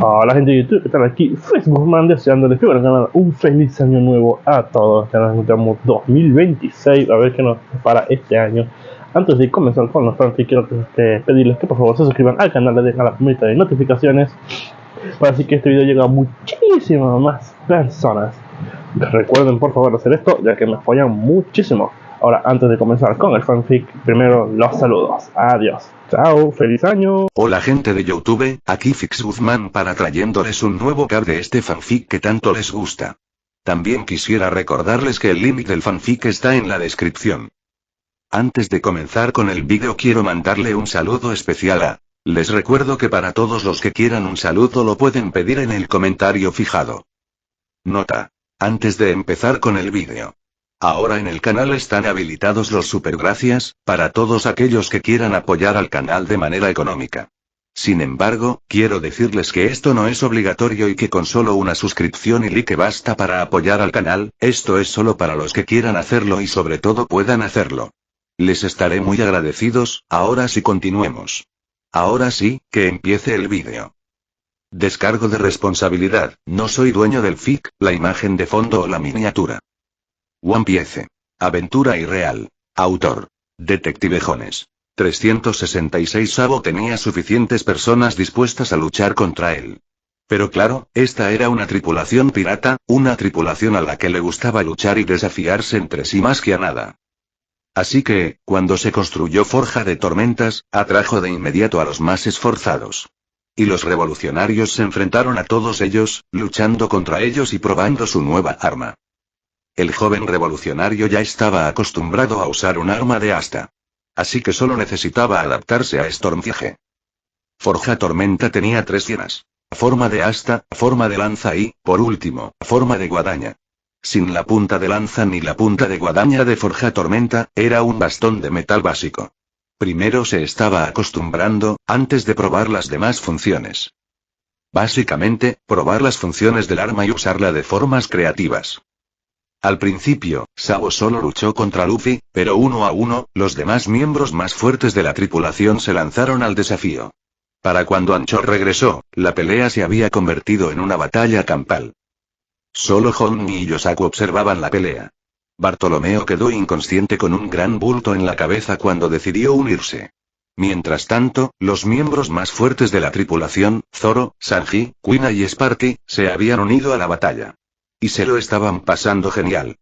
Hola gente de YouTube, ¿qué tal? Aquí Facebook deseándoles que bueno, nada, un feliz año nuevo a todos. Ya nos encontramos 2026, a ver qué nos para este año. Antes de comenzar con los fanfics, quiero pedirles que por favor se suscriban al canal, le dejen a la campanita de notificaciones para así que este video llegue a muchísimas más personas. Recuerden por favor hacer esto, ya que me apoyan muchísimo. Ahora, antes de comenzar con el fanfic, primero los saludos. Adiós. Chao, feliz año. Hola gente de YouTube, aquí Fix Guzmán para trayéndoles un nuevo cap de este fanfic que tanto les gusta. También quisiera recordarles que el link del fanfic está en la descripción. Antes de comenzar con el vídeo quiero mandarle un saludo especial a... Les recuerdo que para todos los que quieran un saludo lo pueden pedir en el comentario fijado. Nota. Antes de empezar con el vídeo. Ahora en el canal están habilitados los supergracias, para todos aquellos que quieran apoyar al canal de manera económica. Sin embargo, quiero decirles que esto no es obligatorio y que con solo una suscripción y like basta para apoyar al canal, esto es solo para los que quieran hacerlo y sobre todo puedan hacerlo. Les estaré muy agradecidos, ahora sí continuemos. Ahora sí, que empiece el vídeo. Descargo de responsabilidad, no soy dueño del fic, la imagen de fondo o la miniatura. One Piece. Aventura irreal. Autor. Detective Jones. 366 Sabo tenía suficientes personas dispuestas a luchar contra él. Pero claro, esta era una tripulación pirata, una tripulación a la que le gustaba luchar y desafiarse entre sí más que a nada. Así que, cuando se construyó Forja de Tormentas, atrajo de inmediato a los más esforzados. Y los revolucionarios se enfrentaron a todos ellos, luchando contra ellos y probando su nueva arma. El joven revolucionario ya estaba acostumbrado a usar un arma de asta. Así que solo necesitaba adaptarse a Stormfage. Forja Tormenta tenía 3 hienas. Forma de asta, forma de lanza y, por último, forma de guadaña. Sin la punta de lanza ni la punta de guadaña de Forja Tormenta, era un bastón de metal básico. Primero se estaba acostumbrando, antes de probar las demás funciones. Básicamente, probar las funciones del arma y usarla de formas creativas. Al principio, Sabo solo luchó contra Luffy, pero uno a uno, los demás miembros más fuertes de la tripulación se lanzaron al desafío. Para cuando Anchor regresó, la pelea se había convertido en una batalla campal. Solo Honmi y Yosaku observaban la pelea. Bartolomeo quedó inconsciente con un gran bulto en la cabeza cuando decidió unirse. Mientras tanto, los miembros más fuertes de la tripulación, Zoro, Sanji, Kuina y Sparky, se habían unido a la batalla. Y se lo estaban pasando genial.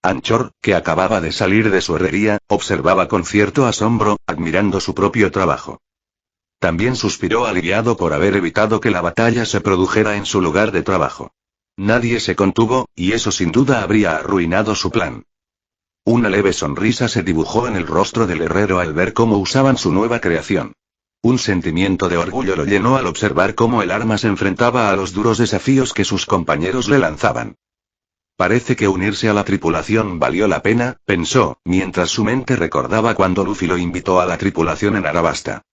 Anchor, que acababa de salir de su herrería, observaba con cierto asombro, admirando su propio trabajo. También suspiró aliviado por haber evitado que la batalla se produjera en su lugar de trabajo. Nadie se contuvo, y eso sin duda habría arruinado su plan. Una leve sonrisa se dibujó en el rostro del herrero al ver cómo usaban su nueva creación. Un sentimiento de orgullo lo llenó al observar cómo el arma se enfrentaba a los duros desafíos que sus compañeros le lanzaban. Parece que unirse a la tripulación valió la pena, pensó, mientras su mente recordaba cuando Luffy lo invitó a la tripulación en Arabasta.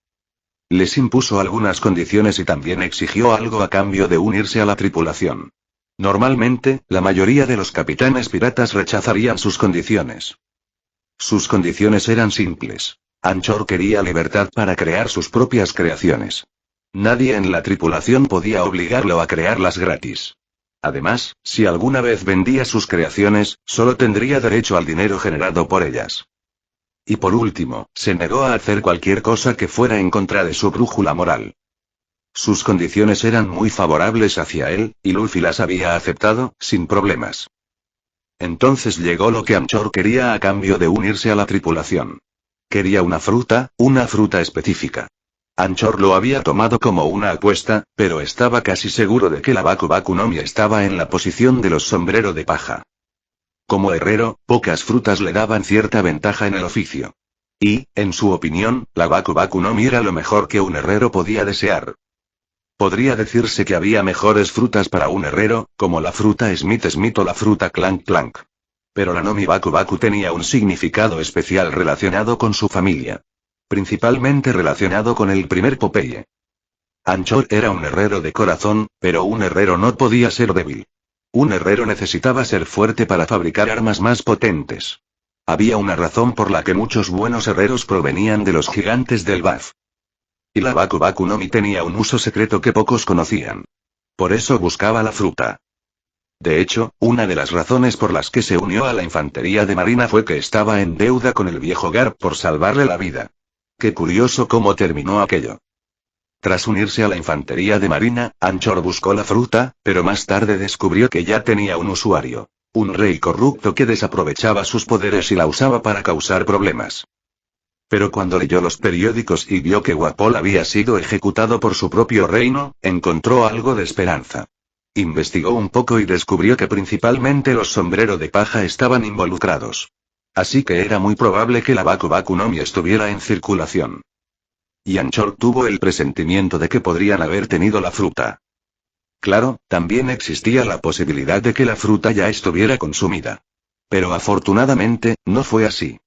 Les impuso algunas condiciones y también exigió algo a cambio de unirse a la tripulación. Normalmente, la mayoría de los capitanes piratas rechazarían sus condiciones. Sus condiciones eran simples. Anchor quería libertad para crear sus propias creaciones. Nadie en la tripulación podía obligarlo a crearlas gratis. Además, si alguna vez vendía sus creaciones, solo tendría derecho al dinero generado por ellas. Y por último, se negó a hacer cualquier cosa que fuera en contra de su brújula moral. Sus condiciones eran muy favorables hacia él, y Luffy las había aceptado, sin problemas. Entonces llegó lo que Anchor quería a cambio de unirse a la tripulación. Quería una fruta específica. Anchor lo había tomado como una apuesta, pero estaba casi seguro de que la Baku Baku no Mi estaba en la posición de los sombrero de paja. Como herrero, pocas frutas le daban cierta ventaja en el oficio. Y, en su opinión, la Baku Baku no Mi era lo mejor que un herrero podía desear. Podría decirse que había mejores frutas para un herrero, como la fruta Smith Smith o la fruta Clank Clank. Pero la Nomi Baku Baku tenía un significado especial relacionado con su familia. Principalmente relacionado con el primer Popeye. Anchor era un herrero de corazón, pero un herrero no podía ser débil. Un herrero necesitaba ser fuerte para fabricar armas más potentes. Había una razón por la que muchos buenos herreros provenían de los gigantes del BAF. Y la Baku Baku no Mi tenía un uso secreto que pocos conocían. Por eso buscaba la fruta. De hecho, una de las razones por las que se unió a la infantería de marina fue que estaba en deuda con el viejo Garp por salvarle la vida. Qué curioso cómo terminó aquello. Tras unirse a la infantería de marina, Anchor buscó la fruta, pero más tarde descubrió que ya tenía un usuario. Un rey corrupto que desaprovechaba sus poderes y la usaba para causar problemas. Pero cuando leyó los periódicos y vio que Wapol había sido ejecutado por su propio reino, encontró algo de esperanza. Investigó un poco y descubrió que principalmente los sombreros de paja estaban involucrados. Así que era muy probable que la Baku Baku no Mi estuviera en circulación. Y Anchor tuvo el presentimiento de que podrían haber tenido la fruta. Claro, también existía la posibilidad de que la fruta ya estuviera consumida. Pero afortunadamente, no fue así.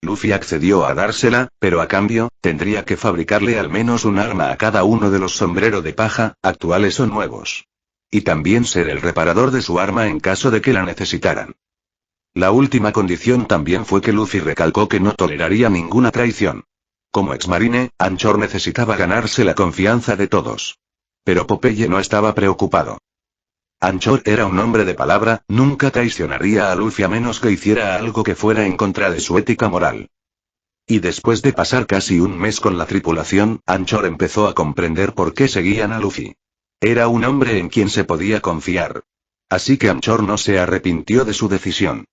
Luffy accedió a dársela, pero a cambio, tendría que fabricarle al menos un arma a cada uno de los sombreros de paja, actuales o nuevos. Y también ser el reparador de su arma en caso de que la necesitaran. La última condición también fue que Luffy recalcó que no toleraría ninguna traición. Como exmarine, Anchor necesitaba ganarse la confianza de todos. Pero Popeye no estaba preocupado. Anchor era un hombre de palabra, nunca traicionaría a Luffy a menos que hiciera algo que fuera en contra de su ética moral. Y después de pasar casi un mes con la tripulación, Anchor empezó a comprender por qué seguían a Luffy. Era un hombre en quien se podía confiar. Así que Anchor no se arrepintió de su decisión.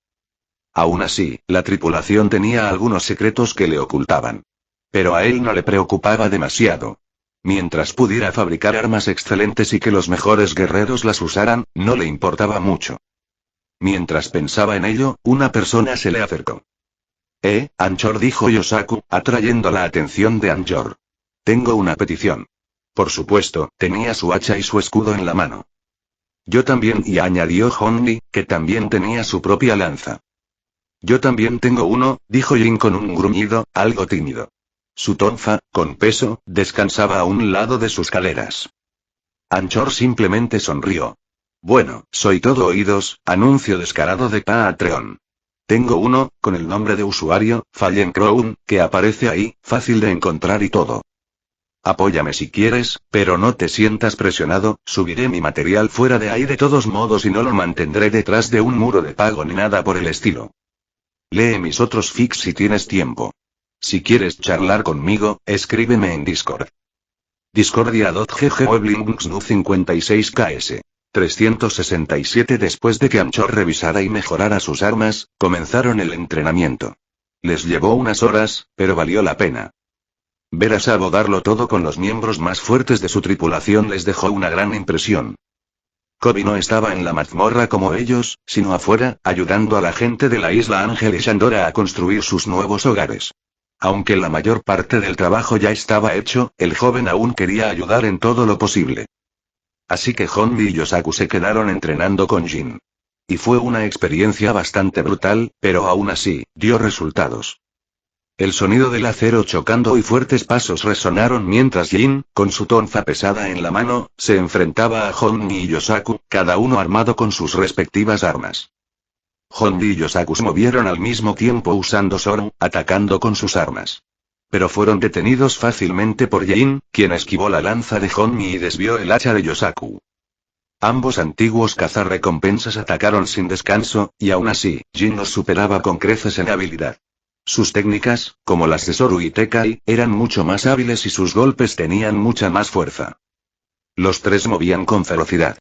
Aún así, la tripulación tenía algunos secretos que le ocultaban. Pero a él no le preocupaba demasiado. Mientras pudiera fabricar armas excelentes y que los mejores guerreros las usaran, no le importaba mucho. Mientras pensaba en ello, una persona se le acercó. Anchor, dijo Yosaku, atrayendo la atención de Anchor. Tengo una petición. Por supuesto, tenía su hacha y su escudo en la mano. Yo también, y añadió Honmi, que también tenía su propia lanza. Yo también tengo uno, dijo Jin con un gruñido, algo tímido. Su tonfa, con peso, descansaba a un lado de sus caderas. Anchor simplemente sonrió. Bueno, soy todo oídos, anuncio descarado de Patreon. Tengo uno, con el nombre de usuario, Fallen Crown, que aparece ahí, fácil de encontrar y todo. Apóyame si quieres, pero no te sientas presionado, subiré mi material fuera de ahí de todos modos y no lo mantendré detrás de un muro de pago ni nada por el estilo. Lee mis otros fics si tienes tiempo. Si quieres charlar conmigo, escríbeme en Discord. Discordia.gg/56ks 367. Después de que Anchor revisara y mejorara sus armas, comenzaron el entrenamiento. Les llevó unas horas, pero valió la pena. Ver a Sabo darlo todo con los miembros más fuertes de su tripulación les dejó una gran impresión. Kobe no estaba en la mazmorra como ellos, sino afuera, ayudando a la gente de la isla Ángel y Shandora a construir sus nuevos hogares. Aunque la mayor parte del trabajo ya estaba hecho, el joven aún quería ayudar en todo lo posible. Así que Honmi y Yosaku se quedaron entrenando con Jin. Y fue una experiencia bastante brutal, pero aún así, dio resultados. El sonido del acero chocando y fuertes pasos resonaron mientras Jin, con su tonfa pesada en la mano, se enfrentaba a Honmi y Yosaku, cada uno armado con sus respectivas armas. Honmi y Yosaku se movieron al mismo tiempo usando Zoro, atacando con sus armas. Pero fueron detenidos fácilmente por Jin, quien esquivó la lanza de Honmi y desvió el hacha de Yosaku. Ambos antiguos cazarrecompensas atacaron sin descanso, y aún así, Jin los superaba con creces en habilidad. Sus técnicas, como las de Zoro y Tekai, eran mucho más hábiles y sus golpes tenían mucha más fuerza. Los tres movían con ferocidad.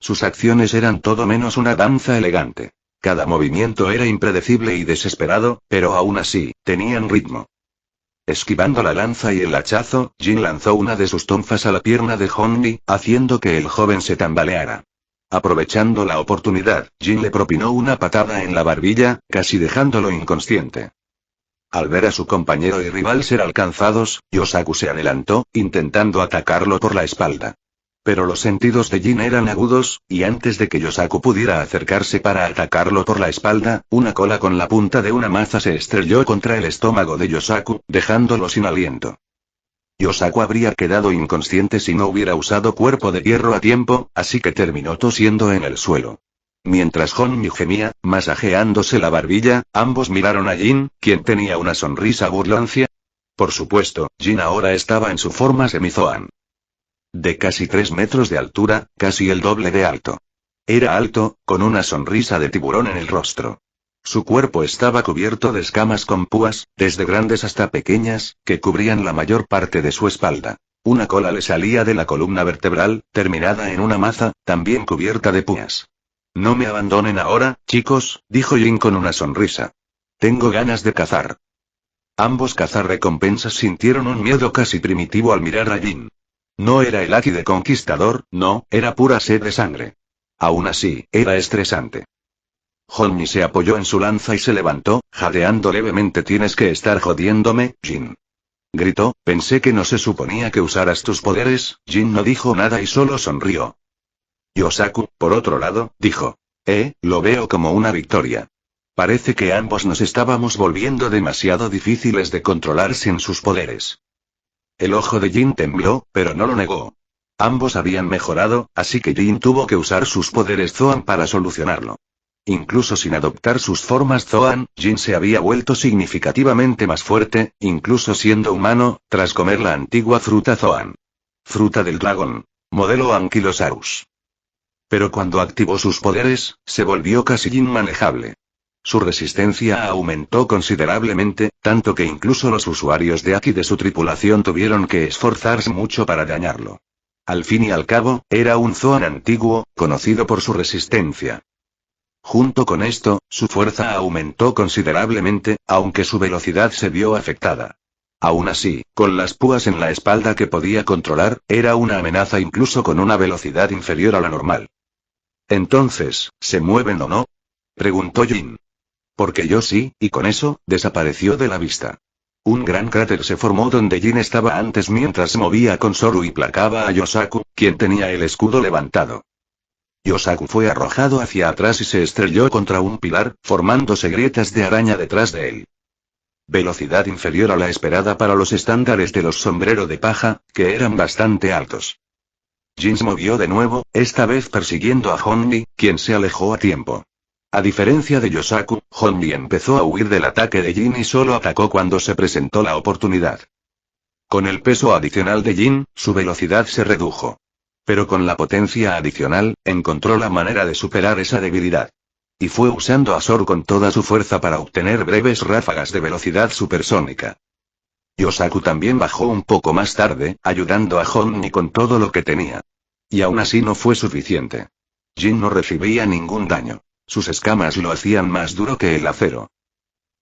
Sus acciones eran todo menos una danza elegante. Cada movimiento era impredecible y desesperado, pero aún así, tenían ritmo. Esquivando la lanza y el hachazo, Jin lanzó una de sus tonfas a la pierna de Honmi, haciendo que el joven se tambaleara. Aprovechando la oportunidad, Jin le propinó una patada en la barbilla, casi dejándolo inconsciente. Al ver a su compañero y rival ser alcanzados, Yosaku se adelantó, intentando atacarlo por la espalda. Pero los sentidos de Jin eran agudos, y antes de que Yosaku pudiera acercarse para atacarlo por la espalda, una cola con la punta de una maza se estrelló contra el estómago de Yosaku, dejándolo sin aliento. Yosaku habría quedado inconsciente si no hubiera usado cuerpo de hierro a tiempo, así que terminó tosiendo en el suelo. Mientras Honmi gemía, masajeándose la barbilla, ambos miraron a Jin, quien tenía una sonrisa burloncia. Por supuesto, Jin ahora estaba en su forma semi-Zoan. De casi 3 metros de altura, casi el doble de alto. Era alto, con una sonrisa de tiburón en el rostro. Su cuerpo estaba cubierto de escamas con púas, desde grandes hasta pequeñas, que cubrían la mayor parte de su espalda. Una cola le salía de la columna vertebral, terminada en una maza, también cubierta de púas. No me abandonen ahora, chicos, dijo Jin con una sonrisa. Tengo ganas de cazar. Ambos cazarrecompensas sintieron un miedo casi primitivo al mirar a Jin. No era el Aki de conquistador, no, era pura sed de sangre. Aún así, era estresante. Honmi se apoyó en su lanza y se levantó, jadeando levemente. Tienes que estar jodiéndome, Jin. Gritó, pensé que no se suponía que usaras tus poderes. Jin no dijo nada y solo sonrió. Yosaku, por otro lado, dijo. Lo veo como una victoria. Parece que ambos nos estábamos volviendo demasiado difíciles de controlar sin sus poderes. El ojo de Jin tembló, pero no lo negó. Ambos habían mejorado, así que Jin tuvo que usar sus poderes Zoan para solucionarlo. Incluso sin adoptar sus formas Zoan, Jin se había vuelto significativamente más fuerte, incluso siendo humano, tras comer la antigua fruta Zoan. Fruta del dragón. Modelo Ankylosaurus. Pero cuando activó sus poderes, se volvió casi inmanejable. Su resistencia aumentó considerablemente, tanto que incluso los usuarios de Aki de su tripulación tuvieron que esforzarse mucho para dañarlo. Al fin y al cabo, era un Zoan antiguo, conocido por su resistencia. Junto con esto, su fuerza aumentó considerablemente, aunque su velocidad se vio afectada. Aún así, con las púas en la espalda que podía controlar, era una amenaza incluso con una velocidad inferior a la normal. Entonces, ¿se mueven o no?, preguntó Jin. Porque yo sí, y con eso, desapareció de la vista. Un gran cráter se formó donde Jin estaba antes mientras se movía con Soru y placaba a Yosaku, quien tenía el escudo levantado. Yosaku fue arrojado hacia atrás y se estrelló contra un pilar, formándose grietas de araña detrás de él. Velocidad inferior a la esperada para los estándares de los sombrero de paja, que eran bastante altos. Jin se movió de nuevo, esta vez persiguiendo a Honmi, quien se alejó a tiempo. A diferencia de Yosaku, Honmi empezó a huir del ataque de Jin y solo atacó cuando se presentó la oportunidad. Con el peso adicional de Jin, su velocidad se redujo. Pero con la potencia adicional, encontró la manera de superar esa debilidad. Y fue usando a Soru con toda su fuerza para obtener breves ráfagas de velocidad supersónica. Yosaku también bajó un poco más tarde, ayudando a Honmi con todo lo que tenía. Y aún así no fue suficiente. Jin no recibía ningún daño. Sus escamas lo hacían más duro que el acero.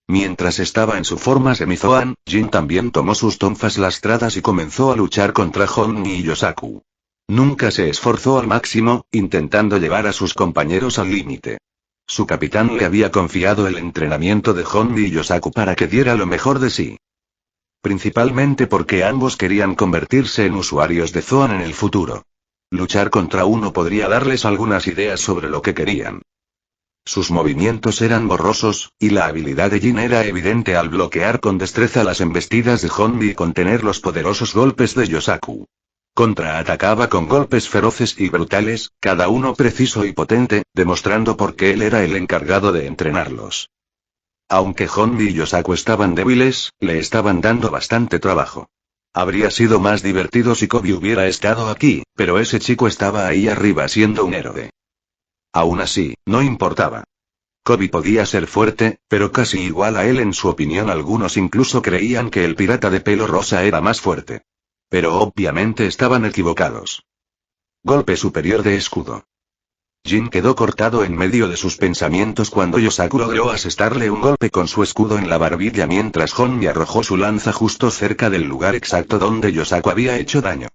Mientras estaba en su forma semi-Zoan, Jin también tomó sus tonfas lastradas y comenzó a luchar contra Honmi y Yosaku. Nunca se esforzó al máximo, intentando llevar a sus compañeros al límite. Su capitán le había confiado el entrenamiento de Honmi y Yosaku para que diera lo mejor de sí. Principalmente porque ambos querían convertirse en usuarios de Zoan en el futuro. Luchar contra uno podría darles algunas ideas sobre lo que querían. Sus movimientos eran borrosos, y la habilidad de Jin era evidente al bloquear con destreza las embestidas de Honmi y contener los poderosos golpes de Yosaku. Contraatacaba con golpes feroces y brutales, cada uno preciso y potente, demostrando por qué él era el encargado de entrenarlos. Aunque Honmi y Yosaku estaban débiles, le estaban dando bastante trabajo. Habría sido más divertido si Kobe hubiera estado aquí, pero ese chico estaba ahí arriba siendo un héroe. Aún así, no importaba. Kobe podía ser fuerte, pero casi igual a él en su opinión. Algunos incluso creían que el pirata de pelo rosa era más fuerte. Pero obviamente estaban equivocados. Golpe superior de escudo. Jin quedó cortado en medio de sus pensamientos cuando Yosaku logró asestarle un golpe con su escudo en la barbilla mientras Honmi arrojó su lanza justo cerca del lugar exacto donde Yosaku había hecho daño.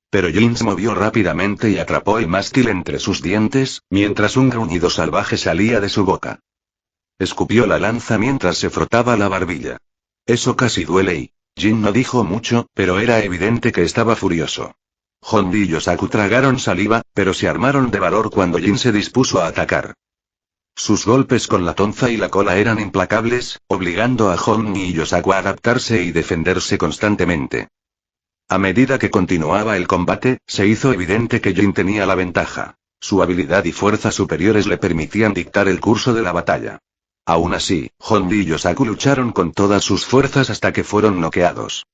Pero Jin se movió rápidamente y atrapó el mástil entre sus dientes, mientras un gruñido salvaje salía de su boca. Escupió la lanza mientras se frotaba la barbilla. Eso casi duele y... Jin no dijo mucho, pero era evidente que estaba furioso. Honmi y Yosaku tragaron saliva, pero se armaron de valor cuando Jin se dispuso a atacar. Sus golpes con la tonfa y la cola eran implacables, obligando a Honmi y Yosaku a adaptarse y defenderse constantemente. A medida que continuaba el combate, se hizo evidente que Jin tenía la ventaja. Su habilidad y fuerza superiores le permitían dictar el curso de la batalla. Aún así, Honbi y Yosaku lucharon con todas sus fuerzas hasta que fueron noqueados.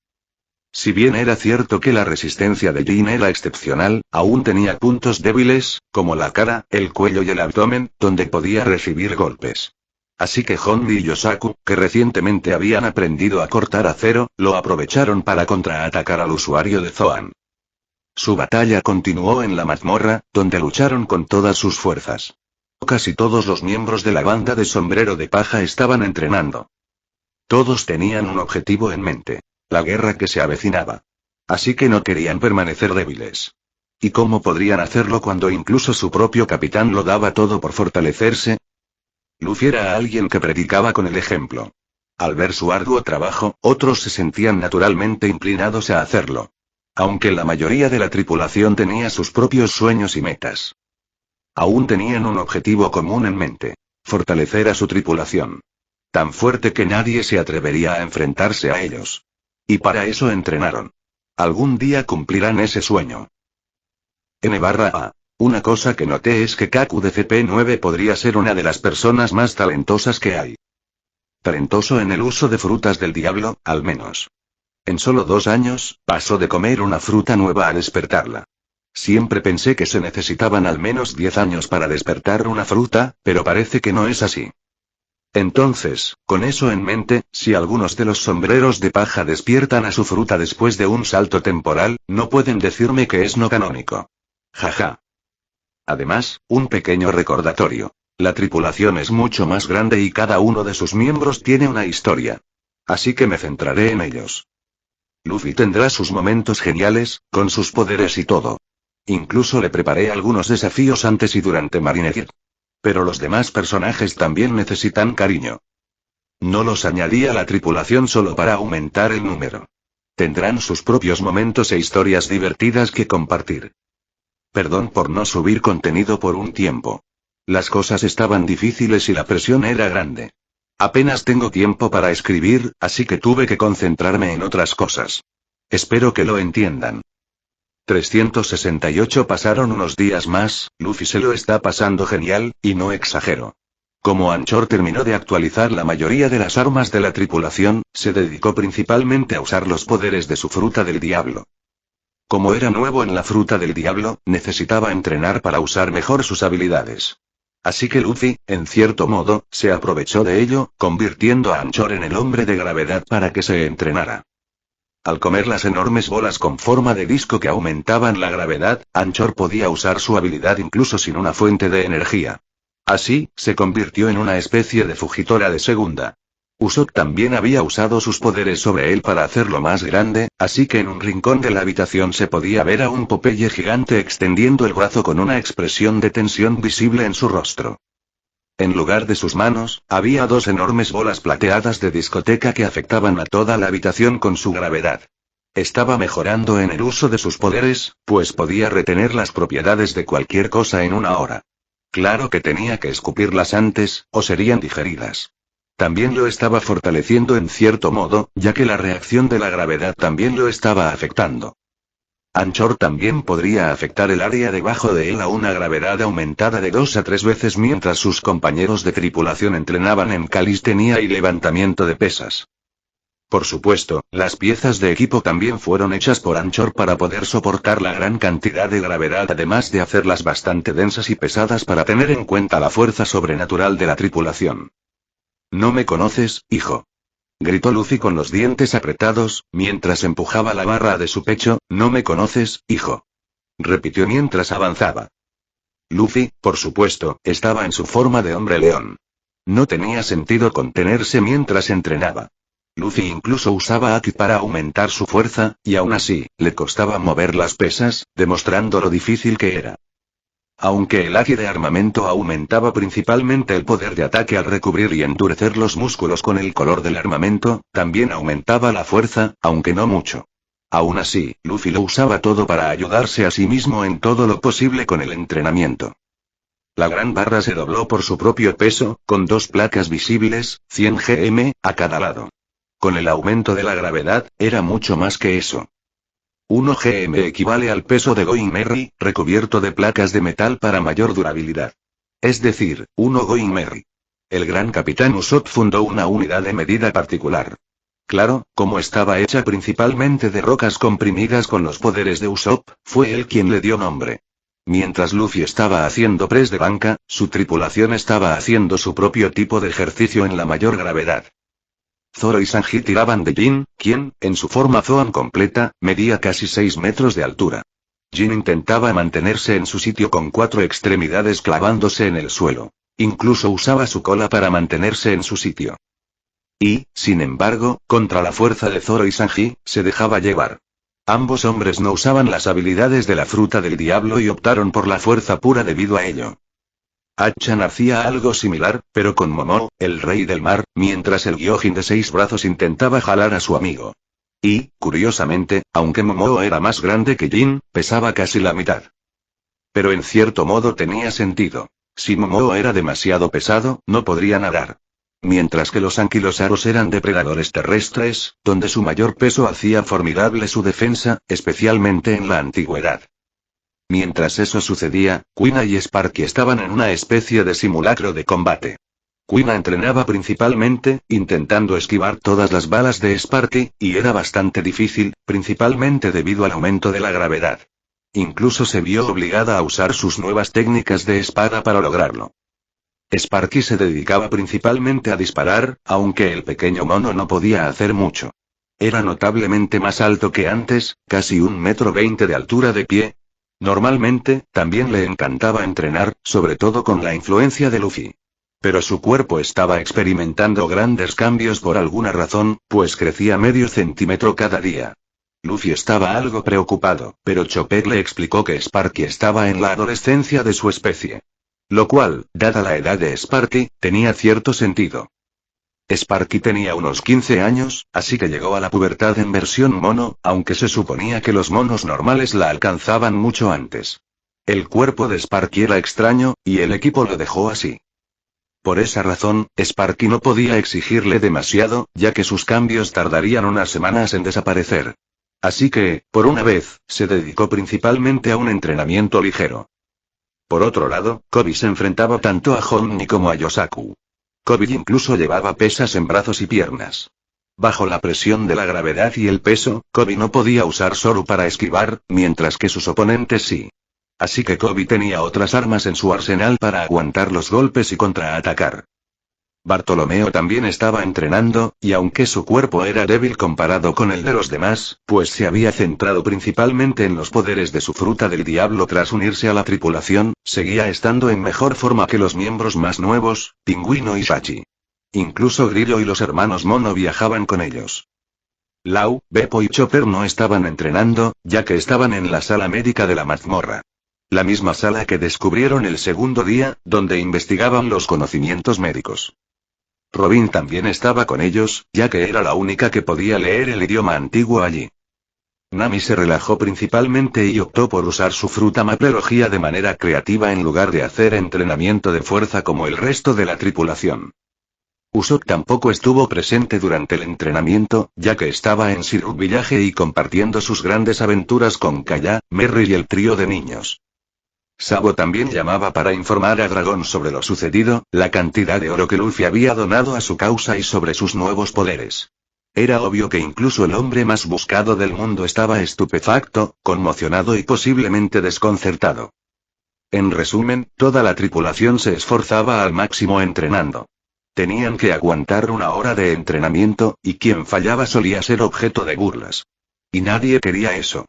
Si bien era cierto que la resistencia de Jin era excepcional, aún tenía puntos débiles, como la cara, el cuello y el abdomen, donde podía recibir golpes. Así que Honbi y Yosaku, que recientemente habían aprendido a cortar acero, lo aprovecharon para contraatacar al usuario de Zoan. Su batalla continuó en la mazmorra, donde lucharon con todas sus fuerzas. Casi todos los miembros de la banda de Sombrero de Paja estaban entrenando. Todos tenían un objetivo en mente: la guerra que se avecinaba. Así que no querían permanecer débiles. ¿Y cómo podrían hacerlo cuando incluso su propio capitán lo daba todo por fortalecerse? Luffy era alguien que predicaba con el ejemplo. Al ver su arduo trabajo, otros se sentían naturalmente inclinados a hacerlo. Aunque la mayoría de la tripulación tenía sus propios sueños y metas. Aún tenían un objetivo común en mente: fortalecer a su tripulación. Tan fuerte que nadie se atrevería a enfrentarse a ellos. Y para eso entrenaron. Algún día cumplirán ese sueño. N/A. Una cosa que noté es que Kaku de CP9 podría ser una de las personas más talentosas que hay. Talentoso en el uso de frutas del diablo, al menos. En solo 2 años, pasó de comer una fruta nueva a despertarla. Siempre pensé que se necesitaban al menos 10 años para despertar una fruta, pero parece que no es así. Entonces, con eso en mente, si algunos de los sombreros de paja despiertan a su fruta después de un salto temporal, no pueden decirme que es no canónico. Jaja. Además, un pequeño recordatorio. La tripulación es mucho más grande y cada uno de sus miembros tiene una historia. Así que me centraré en ellos. Luffy tendrá sus momentos geniales, con sus poderes y todo. Incluso le preparé algunos desafíos antes y durante Marineford. Pero los demás personajes también necesitan cariño. No los añadí a la tripulación solo para aumentar el número. Tendrán sus propios momentos e historias divertidas que compartir. Perdón por no subir contenido por un tiempo. Las cosas estaban difíciles y la presión era grande. Apenas tengo tiempo para escribir, así que tuve que concentrarme en otras cosas. Espero que lo entiendan. 368 pasaron unos días más, Luffy se lo está pasando genial, y no exagero. Como Anchor terminó de actualizar la mayoría de las armas de la tripulación, se dedicó principalmente a usar los poderes de su fruta del diablo. Como era nuevo en la fruta del diablo, necesitaba entrenar para usar mejor sus habilidades. Así que Luffy, en cierto modo, se aprovechó de ello, convirtiendo a Anchor en el hombre de gravedad para que se entrenara. Al comer las enormes bolas con forma de disco que aumentaban la gravedad, Anchor podía usar su habilidad incluso sin una fuente de energía. Así, se convirtió en una especie de Fugitora de segunda. Usopp también había usado sus poderes sobre él para hacerlo más grande, así que en un rincón de la habitación se podía ver a un Popeye gigante extendiendo el brazo con una expresión de tensión visible en su rostro. En lugar de sus manos, había 2 enormes bolas plateadas de discoteca que afectaban a toda la habitación con su gravedad. Estaba mejorando en el uso de sus poderes, pues podía retener las propiedades de cualquier cosa en 1 hora. Claro que tenía que escupirlas antes, o serían digeridas. También lo estaba fortaleciendo en cierto modo, ya que la reacción de la gravedad también lo estaba afectando. Anchor también podría afectar el área debajo de él a una gravedad aumentada de 2 a 3 veces mientras sus compañeros de tripulación entrenaban en calistenia y levantamiento de pesas. Por supuesto, las piezas de equipo también fueron hechas por Anchor para poder soportar la gran cantidad de gravedad, además de hacerlas bastante densas y pesadas para tener en cuenta la fuerza sobrenatural de la tripulación. ¿No me conoces, hijo?, gritó Luffy con los dientes apretados, mientras empujaba la barra de su pecho. ¿No me conoces, hijo?, repitió mientras avanzaba. Luffy, por supuesto, estaba en su forma de hombre león. No tenía sentido contenerse mientras entrenaba. Luffy incluso usaba Haki para aumentar su fuerza, y aún así, le costaba mover las pesas, demostrando lo difícil que era. Aunque el Haki de armamento aumentaba principalmente el poder de ataque al recubrir y endurecer los músculos con el color del armamento, también aumentaba la fuerza, aunque no mucho. Aún así, Luffy lo usaba todo para ayudarse a sí mismo en todo lo posible con el entrenamiento. La gran barra se dobló por su propio peso, con 2 placas visibles, 100 GM, a cada lado. Con el aumento de la gravedad, era mucho más que eso. 1 GM equivale al peso de Going Merry, recubierto de placas de metal para mayor durabilidad. Es decir, 1 Going Merry. el gran capitán Usopp fundó una unidad de medida particular. Claro, como estaba hecha principalmente de rocas comprimidas con los poderes de Usopp, fue él quien le dio nombre. Mientras Luffy estaba haciendo press de banca, su tripulación estaba haciendo su propio tipo de ejercicio en la mayor gravedad. Zoro y Sanji tiraban de Jin, quien, en su forma Zoan completa, medía casi 6 metros de altura. Jin intentaba mantenerse en su sitio con 4 extremidades clavándose en el suelo. Incluso usaba su cola para mantenerse en su sitio. Y, sin embargo, contra la fuerza de Zoro y Sanji, se dejaba llevar. Ambos hombres no usaban las habilidades de la fruta del diablo y optaron por la fuerza pura debido a ello. Hachan hacía algo similar, pero con Momo, el rey del mar, mientras el Gyojin de 6 brazos intentaba jalar a su amigo. Y, curiosamente, aunque Momo era más grande que Jin, pesaba casi la mitad. Pero en cierto modo tenía sentido. Si Momo era demasiado pesado, no podría nadar. Mientras que los anquilosaros eran depredadores terrestres, donde su mayor peso hacía formidable su defensa, especialmente en la antigüedad. Mientras eso sucedía, Kuina y Sparky estaban en una especie de simulacro de combate. Kuina entrenaba principalmente, intentando esquivar todas las balas de Sparky, y era bastante difícil, principalmente debido al aumento de la gravedad. Incluso se vio obligada a usar sus nuevas técnicas de espada para lograrlo. Sparky se dedicaba principalmente a disparar, aunque el pequeño mono no podía hacer mucho. Era notablemente más alto que antes, casi 1,20 m de altura de pie. Normalmente, también le encantaba entrenar, sobre todo con la influencia de Luffy. Pero su cuerpo estaba experimentando grandes cambios por alguna razón, pues crecía medio centímetro cada día. Luffy estaba algo preocupado, pero Chopper le explicó que Sparky estaba en la adolescencia de su especie. Lo cual, dada la edad de Sparky, tenía cierto sentido. Sparky tenía unos 15 años, así que llegó a la pubertad en versión mono, aunque se suponía que los monos normales la alcanzaban mucho antes. El cuerpo de Sparky era extraño, y el equipo lo dejó así. Por esa razón, Sparky no podía exigirle demasiado, ya que sus cambios tardarían unas semanas en desaparecer. Así que, por una vez, se dedicó principalmente a un entrenamiento ligero. Por otro lado, Koby se enfrentaba tanto a Homni como a Yosaku. Koby incluso llevaba pesas en brazos y piernas. Bajo la presión de la gravedad y el peso, Koby no podía usar Zoru para esquivar, mientras que sus oponentes sí. Así que Koby tenía otras armas en su arsenal para aguantar los golpes y contraatacar. Bartolomeo también estaba entrenando, y aunque su cuerpo era débil comparado con el de los demás, pues se había centrado principalmente en los poderes de su fruta del diablo tras unirse a la tripulación, seguía estando en mejor forma que los miembros más nuevos, Pingüino y Shachi. Incluso Grillo y los hermanos Mono viajaban con ellos. Lau, Beppo y Chopper no estaban entrenando, ya que estaban en la sala médica de la mazmorra. La misma sala que descubrieron el segundo día, donde investigaban los conocimientos médicos. Robin también estaba con ellos, ya que era la única que podía leer el idioma antiguo allí. Nami se relajó principalmente y optó por usar su fruta maprología de manera creativa en lugar de hacer entrenamiento de fuerza como el resto de la tripulación. Usopp tampoco estuvo presente durante el entrenamiento, ya que estaba en Syrup Village y compartiendo sus grandes aventuras con Kaya, Merry y el trío de niños. Sabo también llamaba para informar a Dragón sobre lo sucedido, la cantidad de oro que Luffy había donado a su causa y sobre sus nuevos poderes. Era obvio que incluso el hombre más buscado del mundo estaba estupefacto, conmocionado y posiblemente desconcertado. En resumen, toda la tripulación se esforzaba al máximo entrenando. Tenían que aguantar 1 hora de entrenamiento, y quien fallaba solía ser objeto de burlas. Y nadie quería eso.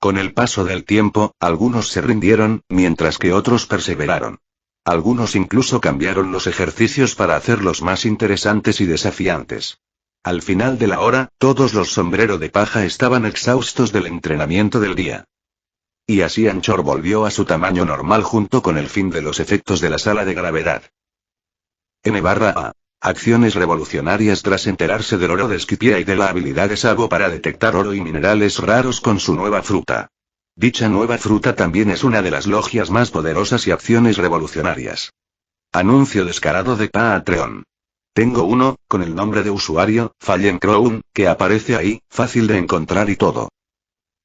Con el paso del tiempo, algunos se rindieron, mientras que otros perseveraron. Algunos incluso cambiaron los ejercicios para hacerlos más interesantes y desafiantes. Al final de la hora, todos los sombrero de paja estaban exhaustos del entrenamiento del día. Y así Anchor volvió a su tamaño normal junto con el fin de los efectos de la sala de gravedad. N/A. Acciones revolucionarias tras enterarse del oro de Skypiea y de la habilidad de Sabo para detectar oro y minerales raros con su nueva fruta. Dicha nueva fruta también es una de las logias más poderosas y acciones revolucionarias. Anuncio descarado de Patreon. Tengo uno, con el nombre de usuario, Fallen Crown, que aparece ahí, fácil de encontrar y todo.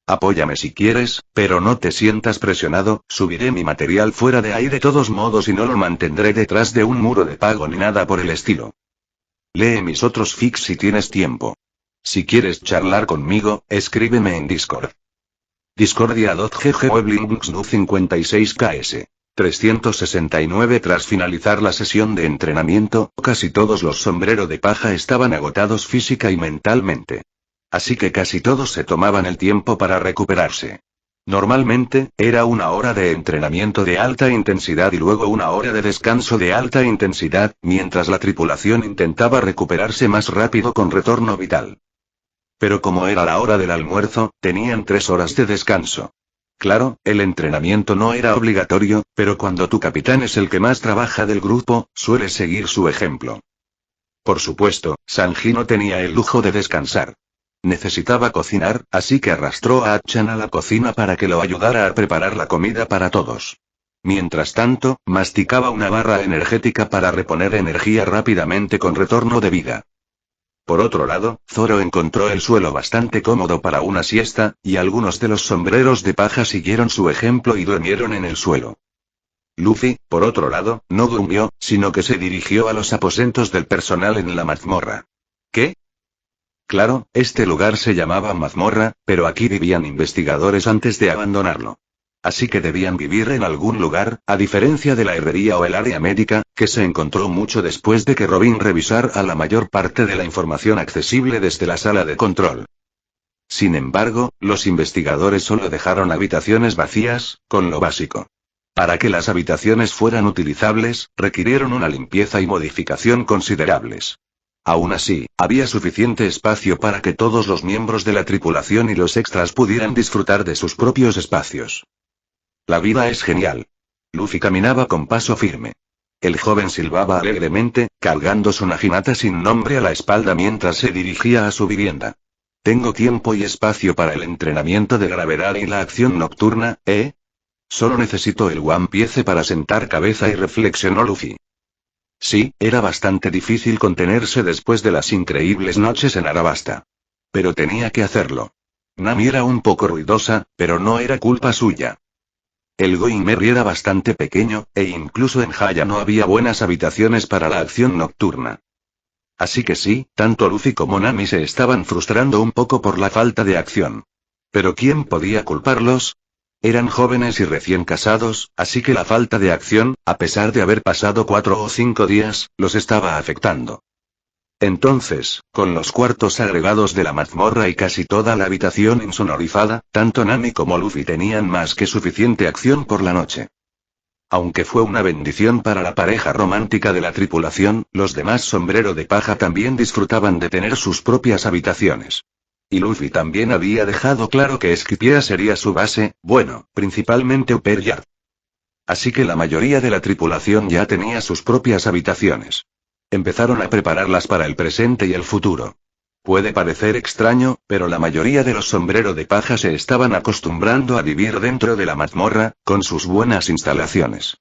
Apóyame si quieres, pero no te sientas presionado, subiré mi material fuera de ahí de todos modos y no lo mantendré detrás de un muro de pago ni nada por el estilo. Lee mis otros fics si tienes tiempo. Si quieres charlar conmigo, escríbeme en Discord. Discordia.gg Weblingxnu 56ks. 369 Tras finalizar la sesión de entrenamiento, casi todos los sombrero de paja estaban agotados física y mentalmente. Así que casi todos se tomaban el tiempo para recuperarse. Normalmente, era una hora de entrenamiento de alta intensidad y luego una hora de descanso de alta intensidad, mientras la tripulación intentaba recuperarse más rápido con retorno vital. Pero como era la hora del almuerzo, tenían 3 horas de descanso. Claro, el entrenamiento no era obligatorio, pero cuando tu capitán es el que más trabaja del grupo, sueles seguir su ejemplo. Por supuesto, Sanji no tenía el lujo de descansar. Necesitaba cocinar, así que arrastró a Achan a la cocina para que lo ayudara a preparar la comida para todos. Mientras tanto, masticaba una barra energética para reponer energía rápidamente con retorno de vida. Por otro lado, Zoro encontró el suelo bastante cómodo para una siesta, y algunos de los sombreros de paja siguieron su ejemplo y durmieron en el suelo. Luffy, por otro lado, no durmió, sino que se dirigió a los aposentos del personal en la mazmorra. ¿Qué? Claro, este lugar se llamaba mazmorra, pero aquí vivían investigadores antes de abandonarlo. Así que debían vivir en algún lugar, a diferencia de la herrería o el área médica, que se encontró mucho después de que Robin revisara la mayor parte de la información accesible desde la sala de control. Sin embargo, los investigadores solo dejaron habitaciones vacías, con lo básico. Para que las habitaciones fueran utilizables, requirieron una limpieza y modificación considerables. Aún así, había suficiente espacio para que todos los miembros de la tripulación y los extras pudieran disfrutar de sus propios espacios. La vida es genial. Luffy caminaba con paso firme. El joven silbaba alegremente, cargando su naginata sin nombre a la espalda mientras se dirigía a su vivienda. Tengo tiempo y espacio para el entrenamiento de gravedad y la acción nocturna, ¿eh? Solo necesito el One Piece para sentar cabeza y reflexionó Luffy. Sí, era bastante difícil contenerse después de las increíbles noches en Arabasta. Pero tenía que hacerlo. Nami era un poco ruidosa, pero no era culpa suya. El Going Merry era bastante pequeño, e incluso en Haya no había buenas habitaciones para la acción nocturna. Así que sí, tanto Luffy como Nami se estaban frustrando un poco por la falta de acción. ¿Pero quién podía culparlos? Eran jóvenes y recién casados, así que la falta de acción, a pesar de haber pasado 4 o 5 días, los estaba afectando. Entonces, con los cuartos agregados de la mazmorra y casi toda la habitación insonorizada, tanto Nami como Luffy tenían más que suficiente acción por la noche. Aunque fue una bendición para la pareja romántica de la tripulación, los demás sombrero de paja también disfrutaban de tener sus propias habitaciones. Y Luffy también había dejado claro que Skypiea sería su base, bueno, principalmente Upper Yard. Así que la mayoría de la tripulación ya tenía sus propias habitaciones. Empezaron a prepararlas para el presente y el futuro. Puede parecer extraño, pero la mayoría de los sombrero de paja se estaban acostumbrando a vivir dentro de la mazmorra, con sus buenas instalaciones.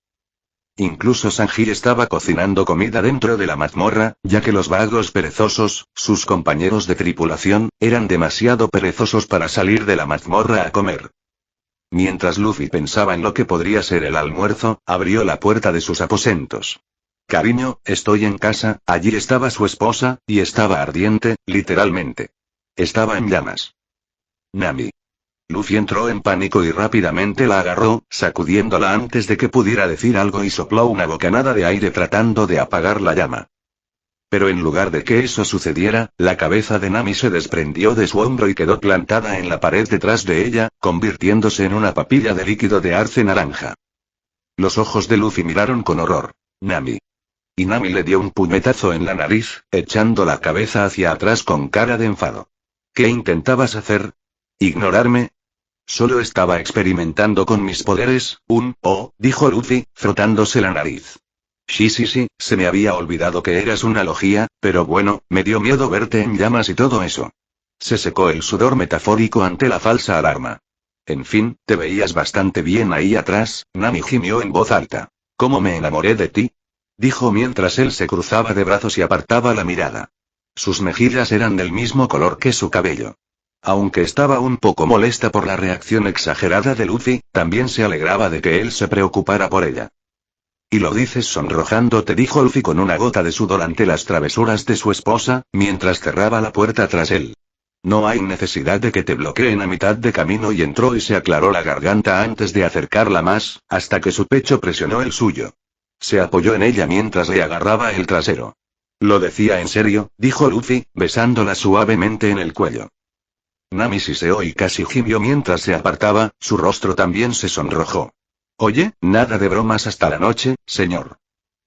Incluso Sanji estaba cocinando comida dentro de la mazmorra, ya que los vagos perezosos, sus compañeros de tripulación, eran demasiado perezosos para salir de la mazmorra a comer. Mientras Luffy pensaba en lo que podría ser el almuerzo, abrió la puerta de sus aposentos. Cariño, estoy en casa. Allí estaba su esposa, y estaba ardiente, literalmente. Estaba en llamas. Nami. Luffy entró en pánico y rápidamente la agarró, sacudiéndola antes de que pudiera decir algo y sopló una bocanada de aire tratando de apagar la llama. Pero en lugar de que eso sucediera, la cabeza de Nami se desprendió de su hombro y quedó plantada en la pared detrás de ella, convirtiéndose en una papilla de líquido de arce naranja. Los ojos de Luffy miraron con horror. Nami. Y Nami le dio un puñetazo en la nariz, echando la cabeza hacia atrás con cara de enfado. ¿Qué intentabas hacer? ¿Ignorarme? Solo estaba experimentando con mis poderes, dijo Luffy, frotándose la nariz. Sí, se me había olvidado que eras una logia, pero bueno, me dio miedo verte en llamas y todo eso. Se secó el sudor metafórico ante la falsa alarma. En fin, te veías bastante bien ahí atrás, Nami gimió en voz alta. ¿Cómo me enamoré de ti? Dijo mientras él se cruzaba de brazos y apartaba la mirada. Sus mejillas eran del mismo color que su cabello. Aunque estaba un poco molesta por la reacción exagerada de Luffy, también se alegraba de que él se preocupara por ella. Y lo dices sonrojándote, dijo Luffy con una gota de sudor ante las travesuras de su esposa, mientras cerraba la puerta tras él. No hay necesidad de que te bloqueen a mitad de camino, y entró y se aclaró la garganta antes de acercarla más, hasta que su pecho presionó el suyo. Se apoyó en ella mientras le agarraba el trasero. Lo decía en serio, dijo Luffy, besándola suavemente en el cuello. Nami siseó y casi gimió mientras se apartaba, su rostro también se sonrojó. Oye, nada de bromas hasta la noche, señor.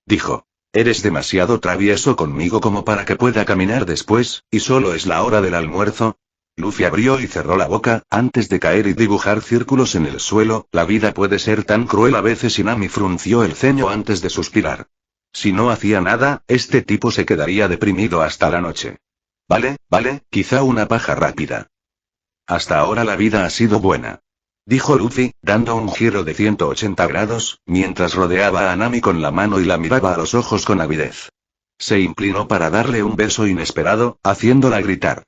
Dijo. Eres demasiado travieso conmigo como para que pueda caminar después, y solo es la hora del almuerzo. Luffy abrió y cerró la boca, antes de caer y dibujar círculos en el suelo. La vida puede ser tan cruel a veces, y Nami frunció el ceño antes de suspirar. Si no hacía nada, este tipo se quedaría deprimido hasta la noche. Vale, quizá una paja rápida. Hasta ahora la vida ha sido buena. Dijo Luffy, dando un giro de 180 grados, mientras rodeaba a Nami con la mano y la miraba a los ojos con avidez. Se inclinó para darle un beso inesperado, haciéndola gritar.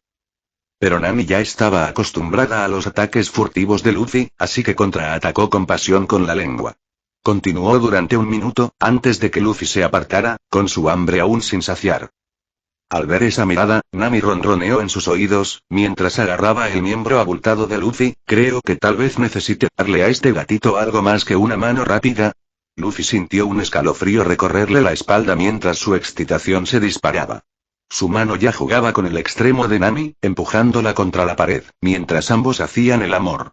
Pero Nami ya estaba acostumbrada a los ataques furtivos de Luffy, así que contraatacó con pasión con la lengua. Continuó durante un minuto, antes de que Luffy se apartara, con su hambre aún sin saciar. Al ver esa mirada, Nami ronroneó en sus oídos, mientras agarraba el miembro abultado de Luffy. Creo que tal vez necesite darle a este gatito algo más que una mano rápida. Luffy sintió un escalofrío recorrerle la espalda mientras su excitación se disparaba. Su mano ya jugaba con el extremo de Nami, empujándola contra la pared, mientras ambos hacían el amor.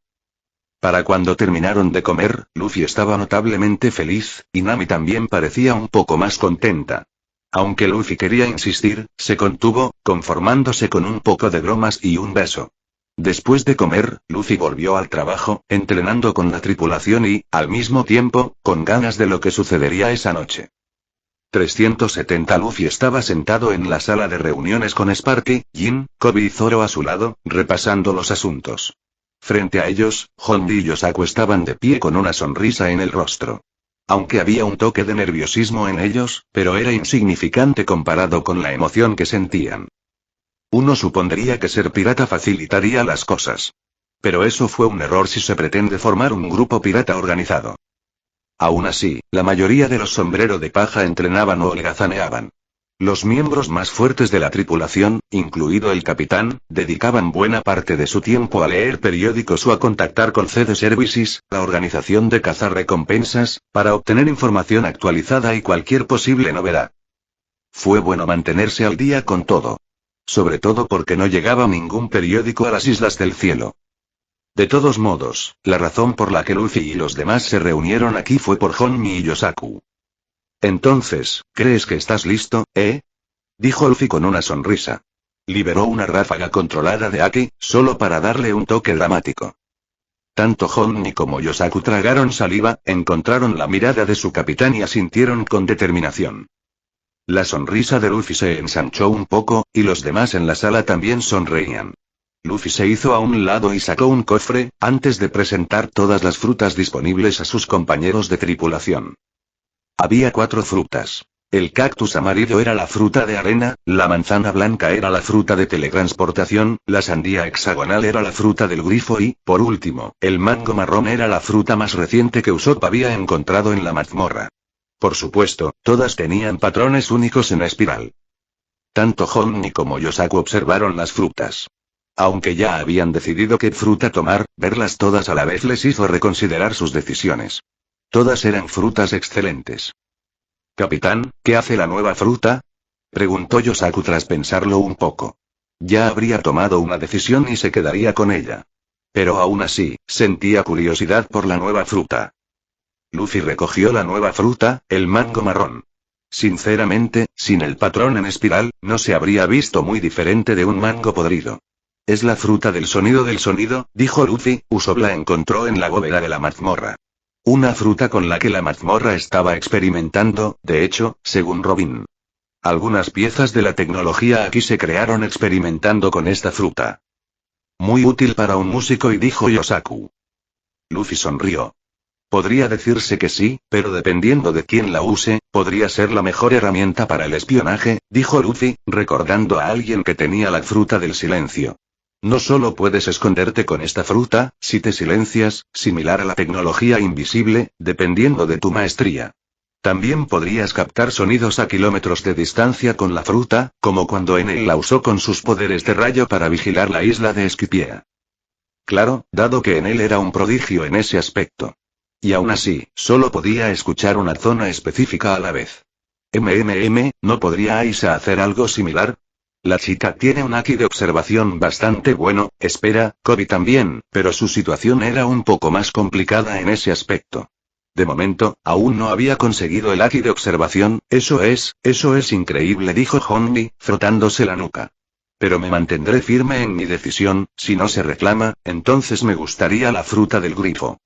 Para cuando terminaron de comer, Luffy estaba notablemente feliz, y Nami también parecía un poco más contenta. Aunque Luffy quería insistir, se contuvo, conformándose con un poco de bromas y un beso. Después de comer, Luffy volvió al trabajo, entrenando con la tripulación y, al mismo tiempo, con ganas de lo que sucedería esa noche. 370 Luffy estaba sentado en la sala de reuniones con Sparky, Jin, Kobe y Zoro a su lado, repasando los asuntos. Frente a ellos, Honji y Yosaku estaban de pie con una sonrisa en el rostro. Aunque había un toque de nerviosismo en ellos, pero era insignificante comparado con la emoción que sentían. Uno supondría que ser pirata facilitaría las cosas. Pero eso fue un error si se pretende formar un grupo pirata organizado. Aún así, la mayoría de los sombrero de paja entrenaban o holgazaneaban. Los miembros más fuertes de la tripulación, incluido el capitán, dedicaban buena parte de su tiempo a leer periódicos o a contactar con CD Services, la organización de cazarrecompensas, para obtener información actualizada y cualquier posible novedad. Fue bueno mantenerse al día con todo. Sobre todo porque no llegaba ningún periódico a las Islas del Cielo. De todos modos, la razón por la que Luffy y los demás se reunieron aquí fue por Honmi y Yosaku. Entonces, ¿crees que estás listo, dijo Luffy con una sonrisa. Liberó una ráfaga controlada de Haki, solo para darle un toque dramático. Tanto Honmi como Yosaku tragaron saliva, encontraron la mirada de su capitán y asintieron con determinación. La sonrisa de Luffy se ensanchó un poco, y los demás en la sala también sonreían. Luffy se hizo a un lado y sacó un cofre, antes de presentar todas las frutas disponibles a sus compañeros de tripulación. Había 4 frutas. El cactus amarillo era la fruta de arena, la manzana blanca era la fruta de teletransportación, la sandía hexagonal era la fruta del grifo y, por último, el mango marrón era la fruta más reciente que Usopp había encontrado en la mazmorra. Por supuesto, todas tenían patrones únicos en espiral. Tanto Honmi como Yosaku observaron las frutas. Aunque ya habían decidido qué fruta tomar, verlas todas a la vez les hizo reconsiderar sus decisiones. Todas eran frutas excelentes. «Capitán, ¿qué hace la nueva fruta?», preguntó Yosaku tras pensarlo un poco. Ya habría tomado una decisión y se quedaría con ella. Pero aún así, sentía curiosidad por la nueva fruta. Luffy recogió la nueva fruta, el mango marrón. Sinceramente, sin el patrón en espiral, no se habría visto muy diferente de un mango podrido. «Es la fruta del sonido», dijo Luffy. Usopp la encontró en la bóveda de la mazmorra. Una fruta con la que la mazmorra estaba experimentando, de hecho, según Robin. Algunas piezas de la tecnología aquí se crearon experimentando con esta fruta. Muy útil para un músico, y dijo Yosaku. Luffy sonrió. Podría decirse que sí, pero dependiendo de quién la use, podría ser la mejor herramienta para el espionaje, dijo Luffy, recordando a alguien que tenía la fruta del silencio. No solo puedes esconderte con esta fruta, si te silencias, similar a la tecnología invisible, dependiendo de tu maestría. También podrías captar sonidos a kilómetros de distancia con la fruta, como cuando Enel la usó con sus poderes de rayo para vigilar la isla de Esquipiea. Claro, dado que Enel era un prodigio en ese aspecto. Y aún así, solo podía escuchar una zona específica a la vez. ¿No podría Aisa hacer algo similar? La chica tiene un Aki de observación bastante bueno, espera, Kobe también, pero su situación era un poco más complicada en ese aspecto. De momento, aún no había conseguido el Aki de observación, eso es increíble, dijo Honmi, frotándose la nuca. Pero me mantendré firme en mi decisión, si no se reclama, entonces me gustaría la fruta del grifo.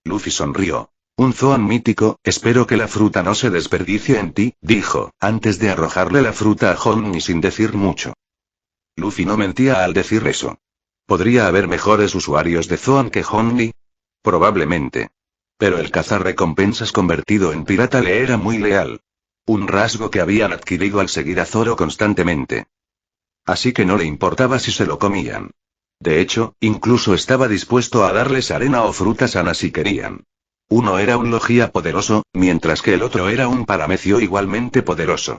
Luffy sonrió. Un Zoan mítico, espero que la fruta no se desperdicie en ti, dijo, antes de arrojarle la fruta a Honmi sin decir mucho. Luffy no mentía al decir eso. ¿Podría haber mejores usuarios de Zoan que Honmi? Probablemente. Pero el cazarrecompensas convertido en pirata le era muy leal. Un rasgo que habían adquirido al seguir a Zoro constantemente. Así que no le importaba si se lo comían. De hecho, incluso estaba dispuesto a darles arena o fruta sana si querían. Uno era un Logia poderoso, mientras que el otro era un Paramecio igualmente poderoso.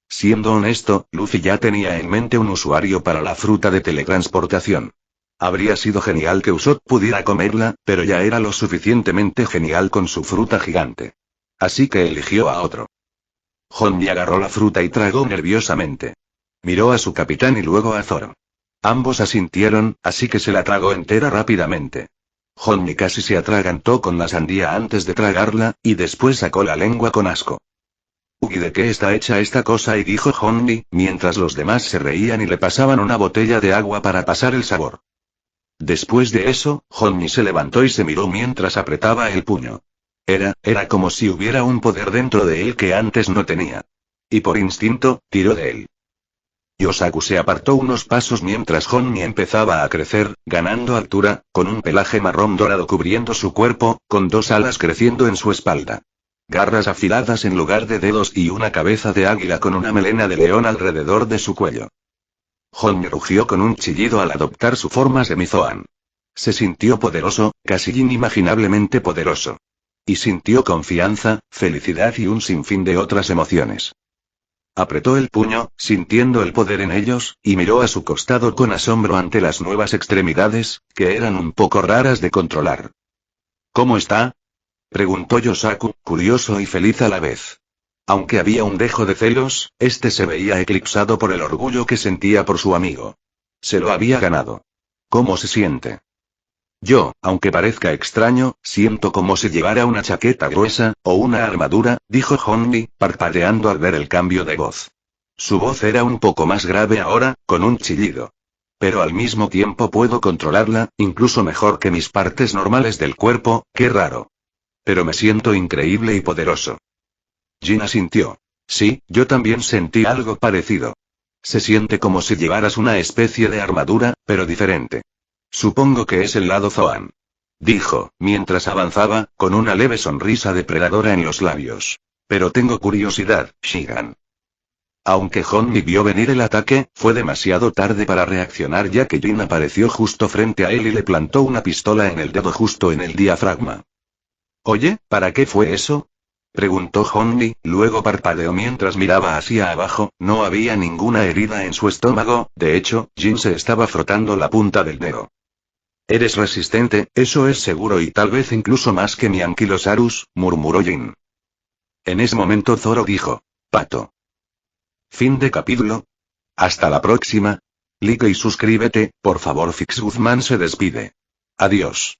Siendo honesto, Luffy ya tenía en mente un usuario para la fruta de teletransportación. Habría sido genial que Usopp pudiera comerla, pero ya era lo suficientemente genial con su fruta gigante. Así que eligió a otro. Honmi agarró la fruta y tragó nerviosamente. Miró a su capitán y luego a Zoro. Ambos asintieron, así que se la tragó entera rápidamente. Honmi casi se atragantó con la sandía antes de tragarla, y después sacó la lengua con asco. ¿Y de qué está hecha esta cosa? Y dijo Honmi, mientras los demás se reían y le pasaban una botella de agua para pasar el sabor. Después de eso, Honmi se levantó y se miró mientras apretaba el puño. Era como si hubiera un poder dentro de él que antes no tenía. Y por instinto, tiró de él. Yosaku se apartó unos pasos mientras Honmi empezaba a crecer, ganando altura, con un pelaje marrón dorado cubriendo su cuerpo, con dos alas creciendo en su espalda. Garras afiladas en lugar de dedos y una cabeza de águila con una melena de león alrededor de su cuello. Honmi rugió con un chillido al adoptar su forma semizoan. Se sintió poderoso, casi inimaginablemente poderoso. Y sintió confianza, felicidad y un sinfín de otras emociones. Apretó el puño, sintiendo el poder en ellos, y miró a su costado con asombro ante las nuevas extremidades, que eran un poco raras de controlar. ¿Cómo está? Preguntó Yosaku, curioso y feliz a la vez. Aunque había un dejo de celos, este se veía eclipsado por el orgullo que sentía por su amigo. Se lo había ganado. ¿Cómo se siente? Yo, aunque parezca extraño, siento como si llevara una chaqueta gruesa, o una armadura, dijo Honmi, parpadeando al ver el cambio de voz. Su voz era un poco más grave ahora, con un chillido. Pero al mismo tiempo puedo controlarla, incluso mejor que mis partes normales del cuerpo, qué raro. Pero me siento increíble y poderoso. Jin asintió. Sí, yo también sentí algo parecido. Se siente como si llevaras una especie de armadura, pero diferente. Supongo que es el lado Zoan. Dijo, mientras avanzaba, con una leve sonrisa depredadora en los labios. Pero tengo curiosidad, Shigan. Aunque Honmi vio venir el ataque, fue demasiado tarde para reaccionar ya que Jin apareció justo frente a él y le plantó una pistola en el dedo justo en el diafragma. Oye, ¿para qué fue eso? Preguntó Honmi, luego parpadeó mientras miraba hacia abajo, no había ninguna herida en su estómago, de hecho, Jin se estaba frotando la punta del dedo. Eres resistente, eso es seguro y tal vez incluso más que mi Ankylosaurus, murmuró Jin. En ese momento Zoro dijo, pato. Fin de capítulo. Hasta la próxima. Like y suscríbete, por favor. Fix Guzmán se despide. Adiós.